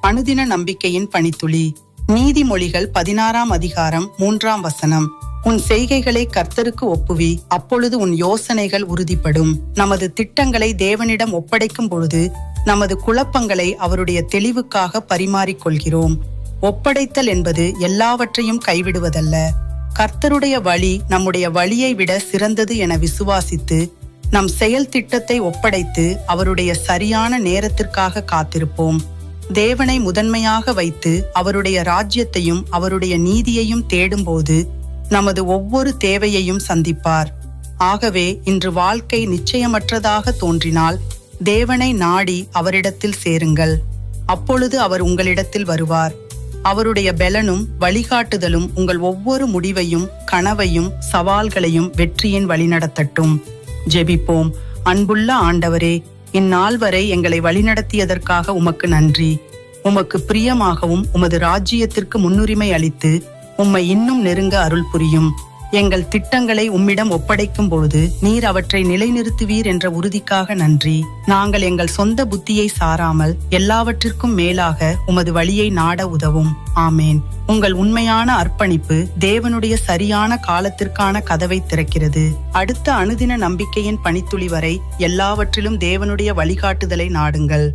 அனுதின நம்பிக்கையின் பனித்துளி. நீதிமொழிகள் 16ஆம் அதிகாரம் 3ஆம் வசனம். உன் செய்கைகளை கர்த்தருக்கு ஒப்புவி, அப்பொழுது உன் யோசனைகள் உறுதிப்படும். நமது திட்டங்களை தேவனிடம் ஒப்படைக்கும் பொழுது நமது குழப்பங்களை அவருடைய தெளிவுக்காக பரிமாறிக்கொள்கிறோம். ஒப்படைத்தல் என்பது எல்லாவற்றையும் கைவிடுவதல்ல. கர்த்தருடைய வழி நம்முடைய வழியை விட சிறந்தது என விசுவாசித்து நம் செயல் திட்டத்தை ஒப்படைத்து அவருடைய சரியான நேரத்திற்காக காத்திருப்போம். தேவனை முதன்மையாக வைத்து அவருடைய ராஜ்யத்தையும் அவருடைய நீதியையும் தேடும்போது நமது ஒவ்வொரு தேவையையும் சந்திப்பார். ஆகவே இன்று வாழ்க்கை நிச்சயமற்றதாக தோன்றினால் தேவனை நாடி அவரிடத்தில் சேருங்கள். அப்பொழுது அவர் உங்களிடத்தில் வருவார். அவருடைய பெலனும் வழிகாட்டுதலும் உங்கள் ஒவ்வொரு முடிவையும் கனவையும் சவால்களையும் வெற்றியின் வழிநடத்தட்டும். ஜெபிப்போம். அன்புள்ள ஆண்டவரே, இந்நாள் வரை எங்களை வழிநடத்தியதற்காக உமக்கு நன்றி. உமக்கு பிரியமாகவும் உமது ராஜ்யத்திற்கு முன்னுரிமை அளித்து உம்மை இன்னும் நெருங்க அருள் புரியும். எங்கள் திட்டங்களை உம்மிடம் ஒப்படைக்கும் பொழுது நீர் அவற்றை நிலைநிறுத்துவீர் என்ற உறுதிக்காக நன்றி. நாங்கள் எங்கள் சொந்த புத்தியை சாராமல் எல்லாவற்றிற்கும் மேலாக உமது வழியை நாட உதவும். ஆமேன். உங்கள் உண்மையான அர்ப்பணிப்பு தேவனுடைய சரியான காலத்திற்கான கதவை திறக்கிறது. அடுத்த அனுதின நம்பிக்கையின் பனித்துளி வரை எல்லாவற்றிலும் தேவனுடைய வழிகாட்டுதலை நாடுங்கள்.